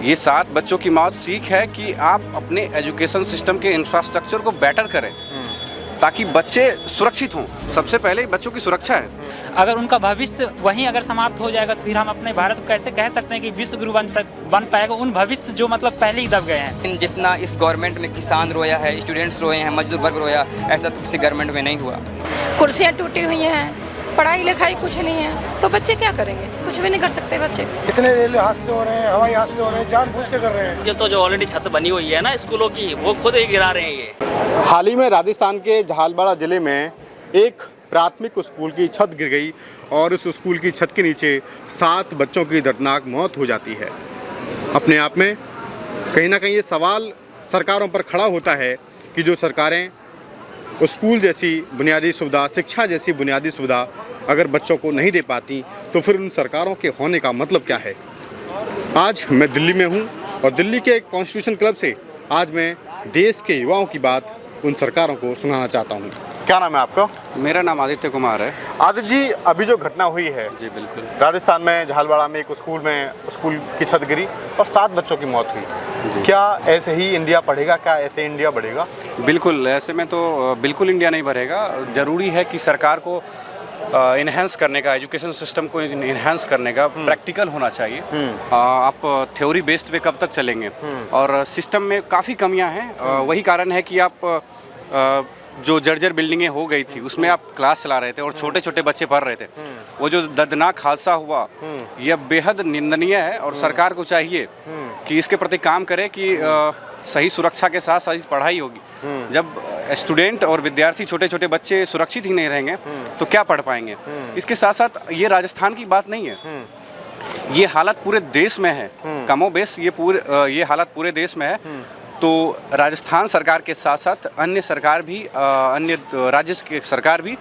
ये 7 बच्चों की मौत सीख है कि आप अपने एजुकेशन सिस्टम के इंफ्रास्ट्रक्चर को बेटर करें ताकि बच्चे सुरक्षित हों। सबसे पहले बच्चों की सुरक्षा है। अगर उनका भविष्य वहीं अगर समाप्त हो जाएगा तो फिर हम अपने भारत को कैसे कह सकते हैं कि विश्व गुरु बन पाएगा उन भविष्य जो मतलब पहले ही दब गए हैं। जितना इस गवर्नमेंट में किसान रोया है, स्टूडेंट्स रोए हैं, मजदूर वर्ग रोया, ऐसा तो किसी गवर्नमेंट में नहीं हुआ। कुर्सियाँ टूटी हुई हैं, पढ़ाई लिखाई कुछ नहीं है, तो बच्चे क्या करेंगे? कुछ भी नहीं कर सकते बच्चे। इतने रेल हादसे हो रहे हैं, हवाई हादसे हो रहे हैं, जानबूझ के कर रहे हैं। जो ऑलरेडी छत बनी हुई है ना स्कूलों की, वो खुद ही गिरा रहे हैं ये। हाल ही में राजस्थान के झालवाड़ा जिले में एक प्राथमिक स्कूल की छत गिर गई और उस स्कूल की छत के नीचे 7 बच्चों की दर्दनाक मौत हो जाती है। अपने आप में कहीं ना कहीं ये सवाल सरकारों पर खड़ा होता है कि जो सरकारें स्कूल जैसी बुनियादी सुविधा, शिक्षा जैसी बुनियादी सुविधा अगर बच्चों को नहीं दे पाती तो फिर उन सरकारों के होने का मतलब क्या है। आज मैं दिल्ली में हूँ और दिल्ली के कॉन्स्टिट्यूशन क्लब से आज मैं देश के युवाओं की बात उन सरकारों को सुनाना चाहता हूँ। क्या नाम है आपका? मेरा नाम आदित्य कुमार है। आदित्य जी, अभी जो घटना हुई है जी बिल्कुल, राजस्थान में झालवाड़ा में एक स्कूल की छत गिरी और 7 बच्चों की मौत हुई। क्या ऐसे ही इंडिया बढ़ेगा? क्या ऐसे इंडिया बढ़ेगा? बिल्कुल ऐसे में तो बिल्कुल इंडिया नहीं बढ़ेगा। ज़रूरी है कि सरकार को इन्हेंस करने का, एजुकेशन सिस्टम को इन्हेंस करने का प्रैक्टिकल होना चाहिए। आप थ्योरी बेस्ड पे कब तक चलेंगे? और सिस्टम में काफ़ी कमियां हैं। वही कारण है कि आप जो जर्जर बिल्डिंगें हो गई थी उसमें आप क्लास चला रहे थे और छोटे छोटे बच्चे पढ़ रहे थे। वो जो दर्दनाक हादसा हुआ यह बेहद निंदनीय है और सरकार को चाहिए कि इसके प्रति काम करे कि सही सुरक्षा के साथ सही पढ़ाई होगी। जब स्टूडेंट और विद्यार्थी, छोटे छोटे बच्चे सुरक्षित ही नहीं रहेंगे तो क्या पढ़ पाएंगे। इसके साथ साथ ये राजस्थान की बात नहीं है, ये हालत पूरे देश में है। कमोबेश ये हालत पूरे देश में है। तो राजस्थान सरकार के साथ साथ अन्य सरकार भी, अन्य राज्य की सरकार भी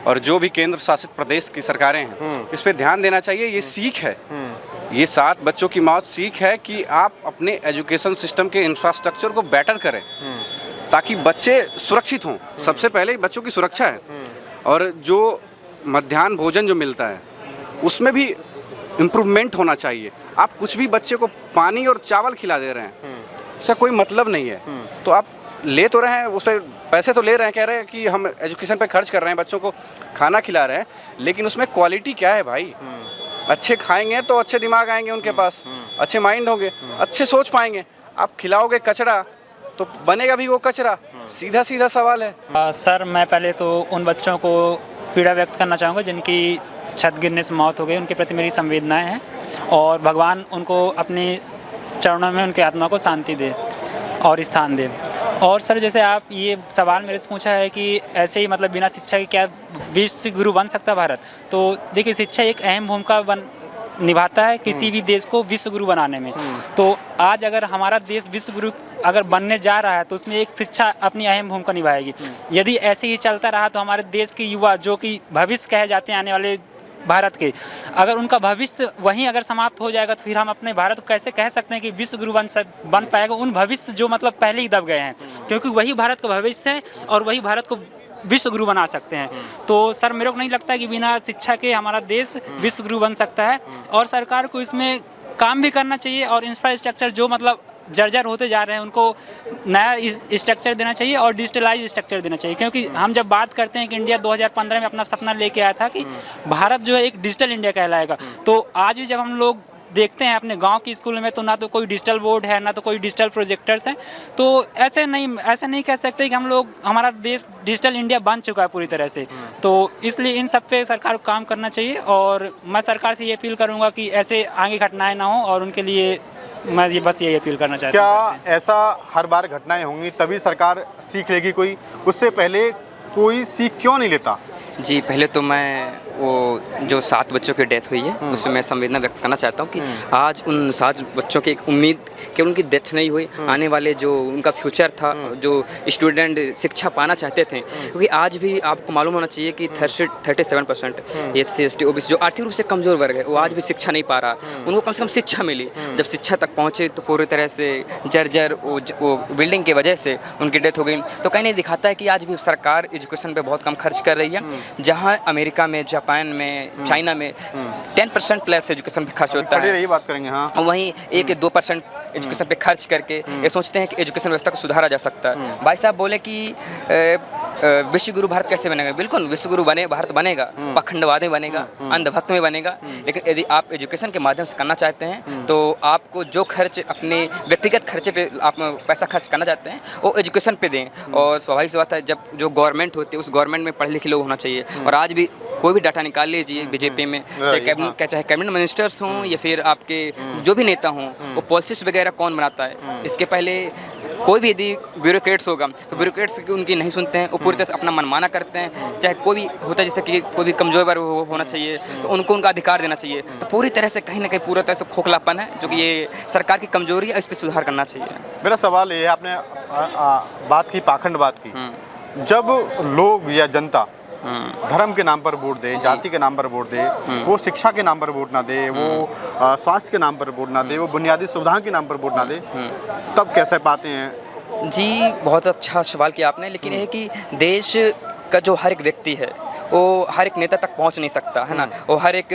और जो भी केंद्र शासित प्रदेश की सरकारें हैं इस पे ध्यान देना चाहिए। ये सीख है, ये 7 बच्चों की मौत सीख है कि आप अपने एजुकेशन सिस्टम के इंफ्रास्ट्रक्चर को बेटर करें ताकि बच्चे सुरक्षित हों। सबसे पहले बच्चों की सुरक्षा है। और जो मध्याह्न भोजन जो मिलता है उसमें भी इम्प्रूवमेंट होना चाहिए। आप कुछ भी बच्चे को पानी और चावल खिला दे रहे हैं, इसका कोई मतलब नहीं है। तो आप ले तो रहे हैं, उस पर पैसे तो ले रहे हैं, कह रहे हैं कि हम एजुकेशन पे खर्च कर रहे हैं, बच्चों को खाना खिला रहे हैं, लेकिन उसमें क्वालिटी क्या है भाई? अच्छे खाएंगे तो अच्छे दिमाग आएंगे उनके पास, अच्छे माइंड होंगे, अच्छे सोच पाएंगे। आप खिलाओगे कचरा तो बनेगा भी वो कचरा। सीधा सीधा सवाल है। सर, मैं पहले तो उन बच्चों को पीड़ा व्यक्त करना चाहूँगा जिनकी छत गिरने से मौत हो गई। उनके प्रति मेरी संवेदनाएं हैं और भगवान उनको अपने चरणों में उनकी आत्मा को शांति दे और स्थान दे। और सर, जैसे आप ये सवाल मेरे से पूछा है कि ऐसे ही मतलब बिना शिक्षा के क्या विश्व गुरु बन सकता भारत, तो देखिए शिक्षा एक अहम भूमिका निभाता है किसी भी देश को विश्व गुरु बनाने में। तो आज अगर हमारा देश विश्व गुरु अगर बनने जा रहा है तो उसमें एक शिक्षा अपनी अहम भूमिका निभाएगी। यदि ऐसे ही चलता रहा तो हमारे देश के युवा, जो कि भविष्य कहे जाते हैं आने वाले भारत के, अगर उनका भविष्य वहीं अगर समाप्त हो जाएगा तो फिर हम अपने भारत को कैसे कह सकते हैं कि विश्व गुरु बन पाएगा उन भविष्य जो मतलब पहले ही दब गए हैं, क्योंकि वही भारत का भविष्य है और वही भारत को विश्व गुरु बना सकते हैं। तो सर, मेरे को नहीं लगता कि बिना शिक्षा के हमारा देश विश्व गुरु बन सकता है और सरकार को इसमें काम भी करना चाहिए और इंफ्रास्ट्रक्चर जो मतलब जर्जर होते जा रहे हैं उनको नया स्ट्रक्चर देना चाहिए और डिजिटलाइज स्ट्रक्चर देना चाहिए। क्योंकि हम जब बात करते हैं कि इंडिया 2015 में अपना सपना लेके आया था कि भारत जो है एक डिजिटल इंडिया कहलाएगा, तो आज भी जब हम लोग देखते हैं अपने गांव की स्कूल में तो ना तो कोई डिजिटल बोर्ड है, ना तो कोई डिजिटल प्रोजेक्टर्स हैं। तो ऐसे नहीं कह सकते कि हमारा देश डिजिटल इंडिया बन चुका है पूरी तरह से। तो इसलिए इन सब पे सरकार को काम करना चाहिए और मैं सरकार से ये अपील करूँगा कि ऐसे आगे घटनाएँ ना हो और उनके लिए मैं बस यही अपील करना चाहता हूँ। क्या ऐसा हर बार घटनाएं होंगी तभी सरकार सीख लेगी कोई? उससे पहले कोई सीख क्यों नहीं लेता? जी, पहले तो मैं वो जो 7 बच्चों की डेथ हुई है उसमें मैं संवेदना व्यक्त करना चाहता हूँ कि आज उन 7 बच्चों की एक उम्मीद कि उनकी डेथ नहीं हुई, आने वाले जो उनका फ्यूचर था, जो स्टूडेंट शिक्षा पाना चाहते थे, क्योंकि आज भी आपको मालूम होना चाहिए कि 37% SC ST OBC जो आर्थिक रूप से कमज़ोर वर्ग है वो आज भी शिक्षा नहीं पा रहा। उनको कम से कम शिक्षा मिली, जब शिक्षा तक पहुँचे तो पूरी तरह से जर्जर वो बिल्डिंग की वजह से उनकी डेथ हो गई। तो कहीं नहीं दिखाता है कि आज भी सरकार एजुकेशन पर बहुत कम खर्च कर रही है। जहाँ अमेरिका में, जापान में, चाइना में 10% प्लस एजुकेशन पे खर्च होता खड़े है। रहिए, बात करेंगे। हाँ, वहीं 1-2% एजुकेशन पे खर्च करके ये सोचते हैं कि एजुकेशन व्यवस्था को सुधारा जा सकता है। भाई साहब बोले कि विश्व गुरु भारत कैसे बनेगा? बिल्कुल विश्व गुरु बने भारत बनेगा, पखंडवादी बनेगा, अंधभक्त में बनेगा। लेकिन यदि आप एजुकेशन के माध्यम से करना चाहते हैं तो आपको जो खर्च अपने व्यक्तिगत खर्चे पे आप पैसा खर्च करना चाहते हैं वो एजुकेशन पे दें। और स्वाभाविक सी बात है, जब जो गवर्नमेंट होती है उस गवर्नमेंट में पढ़े लिखे लोग होना चाहिए। और आज भी कोई भी डाटा निकाल लीजिए बीजेपी में, चाहे कैबिनेट मिनिस्टर्स हों या फिर आपके जो भी नेता हों, वो पॉलिसीज वगैरह कौन बनाता है। इसके पहले कोई भी यदि ब्यूरोक्रेट्स होगा तो ब्यूरोक्रेट्स उनकी नहीं सुनते हैं, वो पूरी तरह से अपना मनमाना करते हैं। चाहे कोई भी होता है, जैसे कि कोई भी कमजोर वर्ग होना चाहिए तो उनको उनका अधिकार देना चाहिए। तो पूरी तरह से कहीं ना कहीं पूरा तरह से खोखलापन है, जो कि ये सरकार की कमजोरी है, इस पर सुधार करना चाहिए। मेरा सवाल ये है, आपने बात की, पाखंडवाद की। जब लोग या जनता धर्म के नाम पर वोट दे, जाति के नाम पर वोट दे, वो शिक्षा के नाम पर वोट ना दे, वो स्वास्थ्य के नाम पर वोट ना दे, वो बुनियादी सुविधाओं के नाम पर वोट ना दे, तब कैसे पाते हैं? जी, बहुत अच्छा सवाल किया आपने। लेकिन ये है कि देश का जो हर एक व्यक्ति है वो हर एक नेता तक पहुंच नहीं सकता है ना। वो हर एक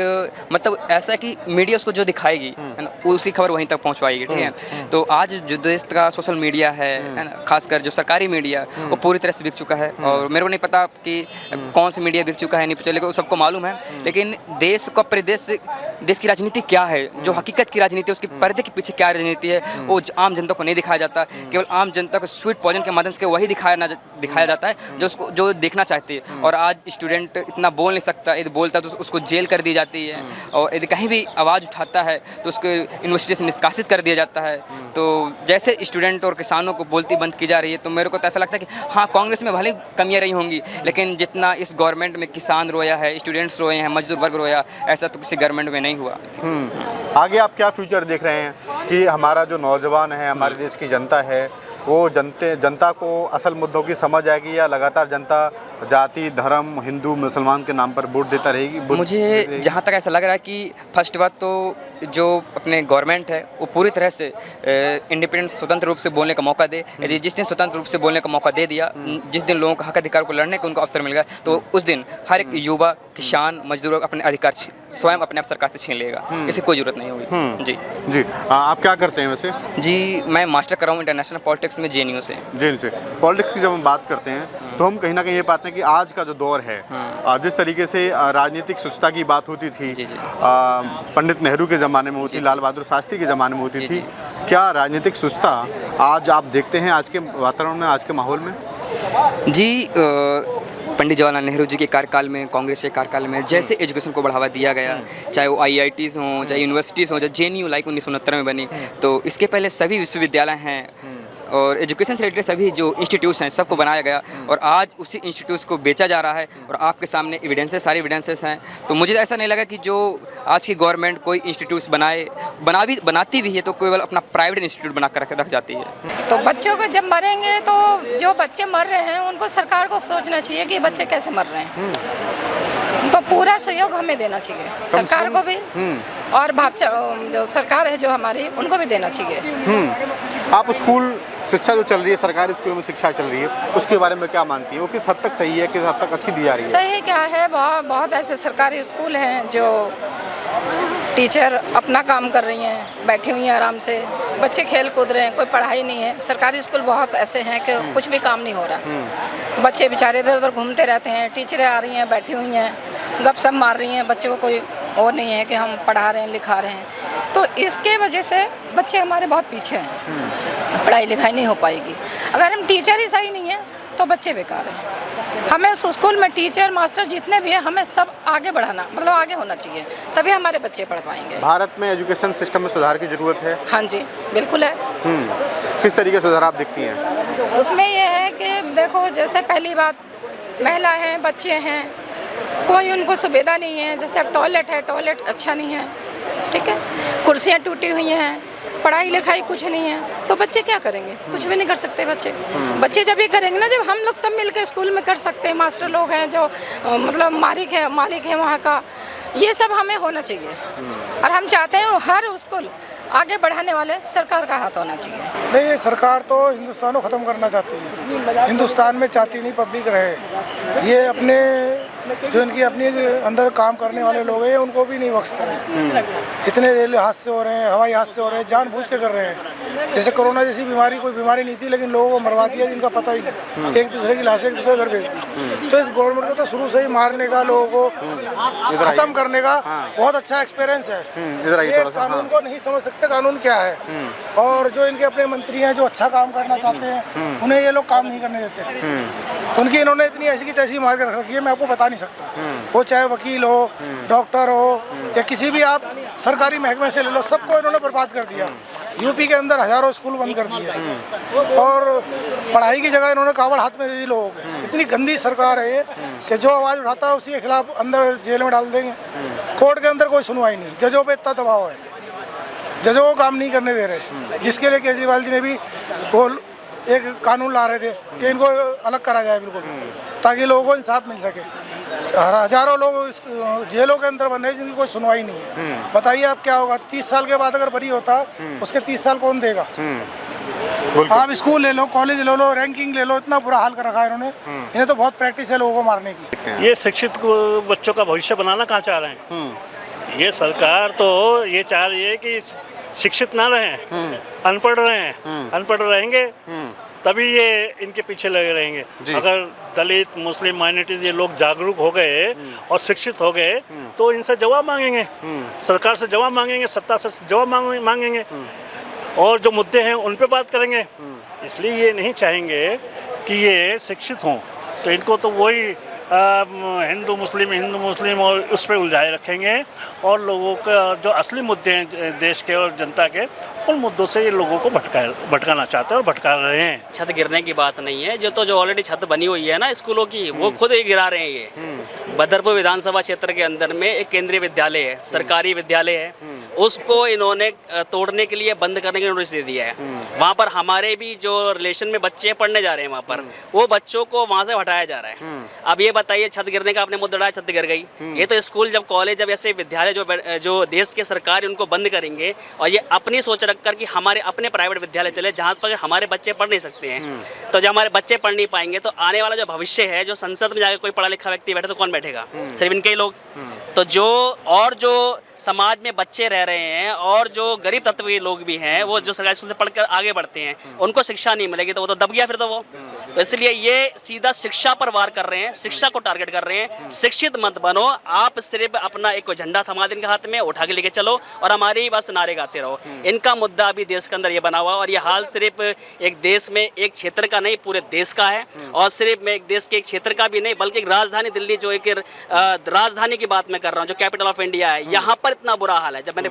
मतलब ऐसा है कि मीडिया उसको जो दिखाएगी है ना, उसकी खबर वहीं तक पहुंच पाएगी। ठीक है, तो आज जो देश का सोशल मीडिया है ना, खासकर जो सरकारी मीडिया वो पूरी तरह से बिक चुका है। और मेरे को नहीं पता कि कौन सा मीडिया बिक चुका है, नहीं पता, लेकिन सबको मालूम है। लेकिन देश का देश की राजनीति क्या है, जो हकीकत की राजनीति है, उसके पर्दे के पीछे क्या राजनीति है, वो आम जनता को नहीं दिखाया जाता। केवल आम जनता को स्वीट पॉइजन के माध्यम से वही दिखाया जाता है जो देखना चाहती है। और आज स्टूडेंट इतना बोल नहीं सकता, यदि बोलता है तो उसको जेल कर दी जाती है। और यदि कहीं भी आवाज़ उठाता है तो उसको यूनिवर्सिटी से निष्कासित कर दिया जाता है। तो जैसे स्टूडेंट और किसानों को बोलती बंद की जा रही है, तो मेरे को तो ऐसा लगता है कि हाँ, कांग्रेस में भले कमियाँ रही होंगी, लेकिन जितना इस गवर्नमेंट में किसान रोया है, स्टूडेंट्स रोए हैं, मजदूर वर्ग रोया, ऐसा तो किसी गवर्नमेंट में नहीं हुआ। आगे आप क्या फ्यूचर देख रहे हैं कि हमारा जो नौजवान है, हमारे देश की जनता है, वो जनता को असल मुद्दों की समझ आएगी, या लगातार जनता जाति, धर्म, हिंदू मुसलमान के नाम पर वोट देता रहेगी? मुझे जहाँ तक ऐसा लग रहा है कि फर्स्ट बात तो जो अपने गवर्नमेंट है वो पूरी तरह से इंडिपेंडेंट स्वतंत्र रूप से बोलने का मौका दे। यदि जिस दिन स्वतंत्र रूप से बोलने का मौका दे दिया, जिस दिन लोगों को हक अधिकार को लड़ने का उनको अवसर मिल गया, तो उस दिन हर एक युवा, किसान, मजदूर अपने अधिकार स्वयं अपने आप सरकार से छीन लेगा। इसकी कोई जरूरत नहीं होगी। जी, आप क्या करते हैं वैसे? जी, मैं मास्टर कर रहा हूँ इंटरनेशनल पॉलिटिक्स में JNU से। जेल से पॉलिटिक्स की जब हम बात करते हैं तो हम कहीं ना कहीं ये पाते हैं कि आज का जो दौर है, जिस तरीके से राजनीतिक स्वच्छता की बात होती थी, पंडित नेहरू के ज़माने में होती, लाल बहादुर शास्त्री के ज़माने में होती थी, क्या राजनीतिक स्वच्छता आज आप देखते हैं आज के वातावरण में, आज के माहौल में? जी, पंडित जवाहरलाल नेहरू जी के कार्यकाल में, कांग्रेस के कार्यकाल में जैसे एजुकेशन को बढ़ावा दिया गया, चाहे वो IITs हों, चाहे यूनिवर्सिटीज़ हों, चाहे JNU लाइक 1969 में बनी, तो इसके पहले सभी विश्वविद्यालय हैं और एजुकेशन से रिलेटेड सभी जो इंस्टीट्यूट्स हैं सबको बनाया गया। और आज उसी इंस्टीट्यूट्स को बेचा जा रहा है और आपके सामने एविडेंसेस, सारी एविडेंसेस हैं। तो मुझे ऐसा नहीं लगा कि जो आज की गवर्नमेंट कोई इंस्टीट्यूट्स बनाती भी है तो केवल अपना प्राइवेट इंस्टीट्यूट बना कर रख जाती है। तो बच्चों को जब मरेंगे तो जो बच्चे मर रहे हैं उनको सरकार को सोचना चाहिए कि बच्चे कैसे मर रहे हैं। उनको पूरा सहयोग हमें देना चाहिए, सरकार को भी, और जो सरकार है जो हमारी, उनको भी देना चाहिए। आप स्कूल शिक्षा जो चल रही है, सरकारी स्कूलों में शिक्षा चल रही है, उसके बारे में क्या मानती है? वो किस हद तक सही है, किस हद तक अच्छी दी जा रही है? सही क्या है, बहुत ऐसे सरकारी स्कूल हैं जो टीचर अपना काम कर रही हैं, बैठी हुई हैं आराम से, बच्चे खेल कूद रहे हैं, कोई पढ़ाई नहीं है। सरकारी स्कूल बहुत ऐसे हैं कि कुछ भी काम नहीं हो रहा, बच्चे बेचारे इधर उधर घूमते रहते हैं, टीचरें आ रही हैं, बैठी हुई हैं, गपशप मार रही हैं, बच्चों को कोई और नहीं है कि हम पढ़ा रहे हैं, लिखा रहे हैं। तो इसके वजह से बच्चे हमारे बहुत पीछे हैं, पढ़ाई लिखाई नहीं हो पाएगी। अगर हम टीचर ही सही नहीं हैं तो बच्चे बेकार हैं। हमें उस स्कूल में टीचर, मास्टर जितने भी हैं, हमें सब आगे बढ़ाना, मतलब आगे होना चाहिए, तभी हमारे बच्चे पढ़ पाएंगे। भारत में एजुकेशन सिस्टम में सुधार की ज़रूरत है? हाँ जी, बिल्कुल है। किस तरीके से सुधार आप देखती हैं? उसमें ये है कि देखो, जैसे पहली बात, महिला हैं, बच्चे हैं, कोई उनको सुविधा नहीं है। जैसे अब टॉयलेट है, टॉयलेट अच्छा नहीं है, ठीक है, कुर्सियाँ टूटी हुई हैं, पढ़ाई लिखाई कुछ नहीं है, तो बच्चे क्या करेंगे? कुछ भी नहीं कर सकते बच्चे जब ये करेंगे ना, जब हम लोग सब मिलकर स्कूल में कर सकते हैं, मास्टर लोग हैं जो मतलब मालिक है वहाँ का, ये सब हमें होना चाहिए। और हम चाहते हैं हर स्कूल आगे बढ़ाने वाले सरकार का हाथ होना चाहिए। नहीं, ये सरकार तो हिंदुस्तान को ख़त्म करना चाहती है, हिंदुस्तान में चाहती नहीं पब्लिक रहे। ये अपने जो इनकी अपनी अंदर काम करने वाले लोग हैं उनको भी नहीं बख्श रहे हैं। इतने रेल हादसे हो रहे हैं, हवाई हादसे हो रहे हैं, जानबूझ के कर रहे हैं। जैसे कोरोना जैसी बीमारी कोई बीमारी नहीं थी, लेकिन लोगों को मरवा दिया जिनका पता ही नहीं, एक दूसरे की लाशें एक दूसरे घर भेज दी। तो इस गवर्नमेंट को तो शुरू से ही मारने का, लोगों को खत्म करने का बहुत अच्छा एक्सपीरियंस है। ये कानून को नहीं समझ सकते कानून क्या है, और जो इनके अपने मंत्री हैं जो अच्छा काम करना चाहते हैं उन्हें ये लोग काम नहीं करने देते। उनकी इन्होंने इतनी ऐसी की तैसी मार कर रखी है, मैं आपको बता नहीं सकता। वो चाहे वकील हो, डॉक्टर हो, या किसी भी आप सरकारी महकमे से ले लो, सबको इन्होंने बर्बाद कर दिया। यूपी के अंदर हजारों स्कूल बंद कर दिए और पढ़ाई की जगह इन्होंने कावड़ हाथ में दे दी लोगों के। इतनी गंदी सरकार है ये कि जो आवाज़ उठाता है उसी के खिलाफ अंदर जेल में डाल देंगे। कोर्ट के अंदर कोई सुनवाई नहीं, जजों पे इतना दबाव है, जजों को काम नहीं करने दे रहे। जिसके लिए केजरीवाल जी ने भी वो एक कानून ला रहे थे कि इनको अलग करा जाए बिल्कुल, ताकि लोगों को इंसाफ मिल सके। हजारों लोग जेलों के अंदर बन रहे हैं जिनकी कोई सुनवाई नहीं है। बताइए आप क्या होगा 30 साल के बाद अगर बरी होता उसके 30 साल कौन देगा? आप स्कूल ले लो, कॉलेज ले लो, रैंकिंग ले लो, इतना बुरा हाल कर रखा है इन्होंने। इन्हें तो बहुत प्रैक्टिस है लोगों को मारने की। ये शिक्षित बच्चों का भविष्य बनाना कहाँ चाह रहे हैं? ये सरकार तो ये चाह रही है कि शिक्षित ना रहें, अनपढ़ रहें। अनपढ़ रहेंगे तभी ये इनके पीछे लगे रहेंगे। अगर दलित, मुस्लिम, माइनॉरिटीज ये लोग जागरूक हो गए और शिक्षित हो गए तो इनसे जवाब मांगेंगे, सरकार से जवाब मांगेंगे, सत्ता से जवाब मांगेंगे और जो मुद्दे हैं उन पे बात करेंगे। इसलिए ये नहीं चाहेंगे कि ये शिक्षित हों, तो इनको तो वही हिंदू मुस्लिम और उस पर उलझाए रखेंगे और लोगों का जो असली मुद्दे हैं देश के और जनता के, उन मुद्दों से ये लोगों को भटकाना चाहते हैं और भटका रहे हैं। छत गिरने की बात नहीं है, जो ऑलरेडी छत बनी हुई है ना स्कूलों की, वो खुद ही गिरा रहे हैं। ये बदरपुर विधानसभा क्षेत्र के अंदर में एक केंद्रीय विद्यालय है, सरकारी विद्यालय है, उसको इन्होंने तोड़ने के लिए, बंद करने के लिए नोटिस दे दिया है। वहाँ पर हमारे भी जो रिलेशन में बच्चे पढ़ने जा रहे हैं वहाँ पर, वो बच्चों को वहाँ से हटाया जा रहा है। अब ये बताइए, छत गिरने का आपने मुद्दा उठाया, छत गिर गई। ये तो स्कूल जब कॉलेज जब ऐसे विद्यालय जो देश के सरकार उनको बंद करेंगे और ये अपनी सोच रखकर कि हमारे अपने प्राइवेट विद्यालय चले जहाँ पर हमारे बच्चे पढ़ नहीं सकते हैं, तो जब हमारे बच्चे पढ़ नहीं पाएंगे तो आने वाला जो भविष्य है, जो संसद में जाकर कोई पढ़ा लिखा व्यक्ति बैठे तो कौन बैठेगा? सिर्फ इनके ही लोग। तो जो समाज में बच्चे रह रहे हैं और जो गरीब तत्व के लोग भी हैं, वो जो सरकारी स्कूल से पढ़कर आगे बढ़ते हैं, उनको शिक्षा नहीं मिलेगी तो वो तो दब गया फिर तो वो। तो इसलिए ये सीधा शिक्षा पर वार कर रहे हैं, शिक्षा को टारगेट कर रहे हैं। शिक्षित मत बनो, आप सिर्फ अपना एक झंडा थमा दें हाथ में, उठा के लेके चलो और हमारी बस नारे गाते रहो। इनका मुद्दा अभी देश के अंदर ये बना हुआ और ये हाल सिर्फ एक देश में एक क्षेत्र का नहीं, पूरे देश का है। और सिर्फ मैं एक देश के एक क्षेत्र का भी नहीं, बल्कि एक राजधानी दिल्ली, जो एक राजधानी की बात मैं कर रहा हूँ, जो कैपिटल ऑफ इंडिया है, यहाँ पर इतना बुरा हाल है। जब मैंने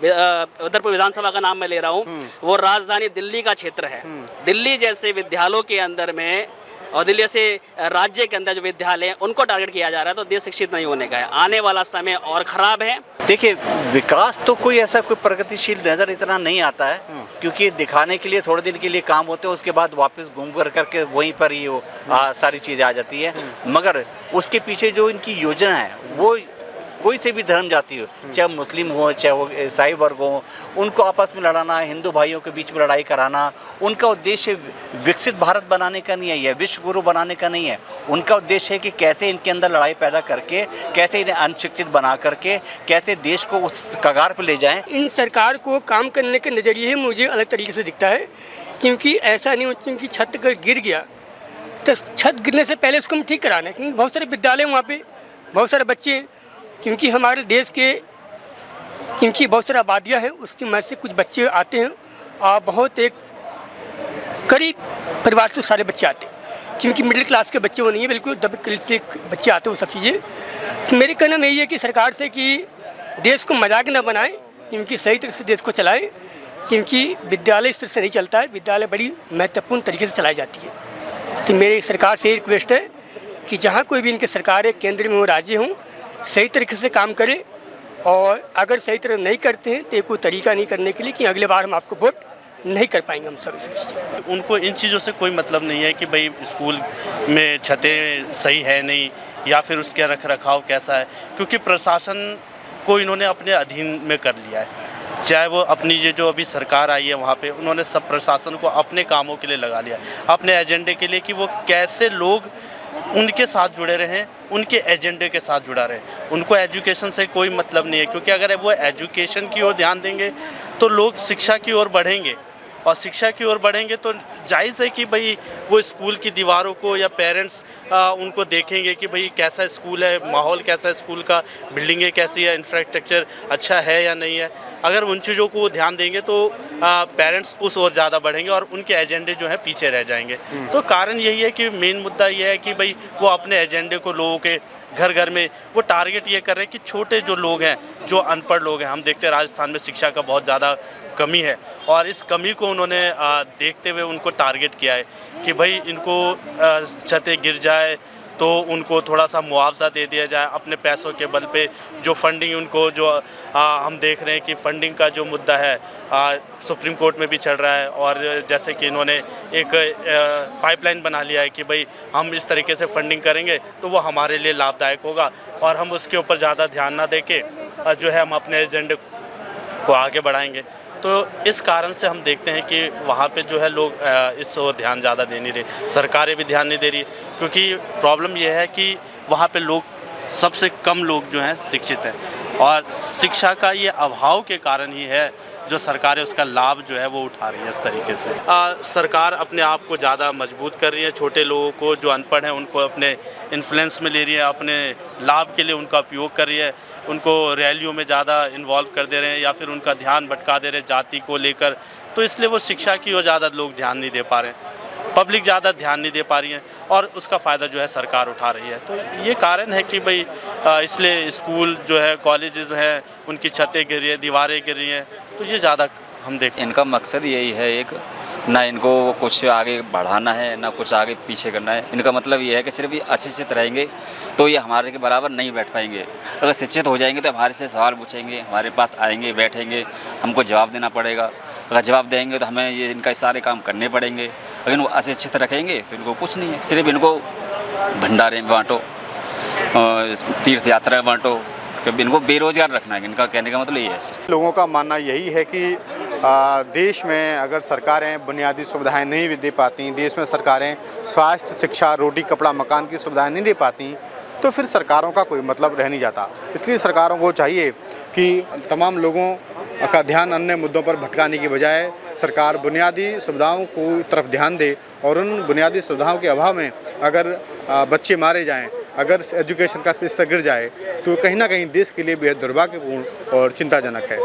बदरपुर विधानसभा का नाम मैं ले रहा हूँ, वो राजधानी दिल्ली का क्षेत्र है। दिल्ली जैसे विद्यालयों के अंदर में और दिल्ली जैसे राज्य के अंदर जो विद्यालय हैं उनको टारगेट किया जा रहा है, तो देश शिक्षित नहीं होने का है। आने वाला समय और ख़राब है। देखिए, विकास तो कोई ऐसा कोई प्रगतिशील नज़र इतना नहीं आता है, क्योंकि दिखाने के लिए थोड़े दिन के लिए काम होते हैं, उसके बाद वापस घूम कर करके वहीं पर ही वो सारी चीज़ें आ जाती है। मगर उसके पीछे जो इनकी योजना है, वो कोई से भी धर्म जाति हो, चाहे मुस्लिम हो, चाहे वो ईसाई वर्ग हो, उनको आपस में लड़ाना, हिंदू भाइयों के बीच में लड़ाई कराना, उनका उद्देश्य विकसित भारत बनाने का नहीं है, विश्व गुरु बनाने का नहीं है। उनका उद्देश्य है कि कैसे इनके अंदर लड़ाई पैदा करके, कैसे इन्हें अनशिक्षित बना करके, कैसे देश को उस कगार पर ले जाएं। इन सरकार को काम करने के नज़रिए मुझे अलग तरीके से दिखता है, क्योंकि ऐसा नहीं होता कि छत अगर गिर गया तो छत गिरने से पहले उसको हम ठीक कराना है, क्योंकि बहुत सारे विद्यालय वहाँ पे, बहुत सारे बच्चे, क्योंकि हमारे देश के क्योंकि बहुत सारी आबादियाँ हैं, उसकी मदद से कुछ बच्चे आते हैं और बहुत एक गरीब परिवार से सारे बच्चे आते हैं, क्योंकि मिडिल क्लास के बच्चे वो नहीं है, बिल्कुल दबे क्लास से बच्चे आते हैं वो सब चीज़ें। तो मेरे कहना में यही है कि सरकार से कि देश को मजाक न बनाए, क्योंकि सही तरह से देश को चलाए, क्योंकि विद्यालय इस तरह से नहीं चलता है, विद्यालय बड़ी महत्वपूर्ण तरीके से चलाई जाती है। तो मेरी सरकार से रिक्वेस्ट है कि जहाँ कोई भी इनके सरकार है, केंद्र में हो, राज्य हों, सही तरीके से काम करें, और अगर सही तरह नहीं करते हैं तो कोई तरीका नहीं करने के लिए कि अगले बार हम आपको वोट नहीं कर पाएंगे हम सब। उनको इन चीज़ों से कोई मतलब नहीं है कि भाई स्कूल में छतें सही है नहीं या फिर उसके रख रखाव कैसा है, क्योंकि प्रशासन को इन्होंने अपने अधीन में कर लिया है। चाहे वो अपनी ये जो अभी सरकार आई है वहाँ पे उन्होंने सब प्रशासन को अपने कामों के लिए लगा लिया, अपने एजेंडे के लिए, कि वो कैसे लोग उनके साथ जुड़े रहें उनके एजेंडे के साथ जुड़ा रहे। उनको एजुकेशन से कोई मतलब नहीं है, क्योंकि अगर वो एजुकेशन की ओर ध्यान देंगे तो लोग शिक्षा की ओर बढ़ेंगे, और शिक्षा की ओर बढ़ेंगे तो जायज़ है कि भाई वो स्कूल की दीवारों को या पेरेंट्स उनको देखेंगे कि भाई कैसा स्कूल है, माहौल कैसा है स्कूल का, बिल्डिंगें कैसी है, इंफ्रास्ट्रक्चर अच्छा है या नहीं है। अगर उन चीज़ों को वो ध्यान देंगे तो पेरेंट्स उस ओर ज़्यादा बढ़ेंगे और उनके एजेंडे जो हैं पीछे रह जाएंगे। तो कारण यही है कि मेन मुद्दा ये है कि भाई वो अपने एजेंडे को लोगों के घर घर में वो टारगेट ये कर रहे हैं कि छोटे जो लोग हैं, जो अनपढ़ लोग हैं, हम देखते हैं राजस्थान में शिक्षा का बहुत ज़्यादा कमी है, और इस कमी को उन्होंने देखते हुए उनको टारगेट किया है कि भाई इनको छतें गिर जाए तो उनको थोड़ा सा मुआवजा दे दिया जाए अपने पैसों के बल पे। जो फंडिंग उनको जो हम देख रहे हैं कि फंडिंग का जो मुद्दा है सुप्रीम कोर्ट में भी चल रहा है, और जैसे कि इन्होंने एक पाइपलाइन बना लिया है कि भाई हम इस तरीके से फंडिंग करेंगे तो वो हमारे लिए लाभदायक होगा, और हम उसके ऊपर ज़्यादा ध्यान ना दे के जो है हम अपने एजेंडे को आगे बढ़ाएंगे। तो इस कारण से हम देखते हैं कि वहाँ पे जो है लोग इस ओर ध्यान ज़्यादा दे नहीं रहे, सरकारें भी ध्यान नहीं दे रही, क्योंकि प्रॉब्लम यह है कि वहाँ पे लोग सबसे कम लोग जो हैं शिक्षित हैं, और शिक्षा का ये अभाव के कारण ही है जो सरकारें उसका लाभ जो है वो उठा रही है इस तरीके से। सरकार अपने आप को ज़्यादा मजबूत कर रही है, छोटे लोगों को जो अनपढ़ हैं उनको अपने इन्फ्लुएंस में ले रही है, अपने लाभ के लिए उनका उपयोग कर रही है, उनको रैलियों में ज़्यादा इन्वॉल्व कर दे रहे हैं या फिर उनका ध्यान भटका दे रहे हैं जाति को लेकर। तो इसलिए वो शिक्षा की ओर ज़्यादा लोग ध्यान नहीं दे पा रहे हैं, पब्लिक ज़्यादा ध्यान नहीं दे पा रही है, और उसका फ़ायदा जो है सरकार उठा रही है। तो ये कारण है कि भाई इसलिए स्कूल जो है, कॉलेजेस हैं, उनकी छतें गिर रही है, दीवारें गिर रही हैं, तो ये ज़्यादा हम देखते हैं। इनका मकसद यही है, एक ना इनको कुछ आगे बढ़ाना है ना कुछ आगे पीछे करना है। इनका मतलब ये है कि सिर्फ ये अशिक्षित रहेंगे तो ये हमारे के बराबर नहीं बैठ पाएंगे। अगर शिक्षित हो जाएंगे तो हमारे से सवाल पूछेंगे, हमारे पास आएंगे, बैठेंगे, हमको जवाब देना पड़ेगा। अगर जवाब देंगे तो हमें ये इनका सारे काम करने पड़ेंगे। अगर इनको अशिक्षित रखेंगे तो इनको कुछ नहीं है, सिर्फ इनको भंडारे में बाँटो, तीर्थ यात्रा में बाँटो, इनको बेरोजगार रखना है। इनका कहने का मतलब ये है। लोगों का मानना यही है कि देश में अगर सरकारें बुनियादी सुविधाएं नहीं दे पाती, देश में सरकारें स्वास्थ्य, शिक्षा, रोटी, कपड़ा, मकान की सुविधाएं नहीं दे पाती, तो फिर सरकारों का कोई मतलब रह नहीं जाता। इसलिए सरकारों को चाहिए कि तमाम लोगों का ध्यान अन्य मुद्दों पर भटकाने की बजाय सरकार बुनियादी सुविधाओं को तरफ ध्यान दे, और उन बुनियादी सुविधाओं के अभाव में अगर बच्चे मारे जाएं, अगर एजुकेशन का स्तर गिर जाए तो कहीं ना कहीं देश के लिए बेहद दुर्भाग्यपूर्ण और चिंताजनक है।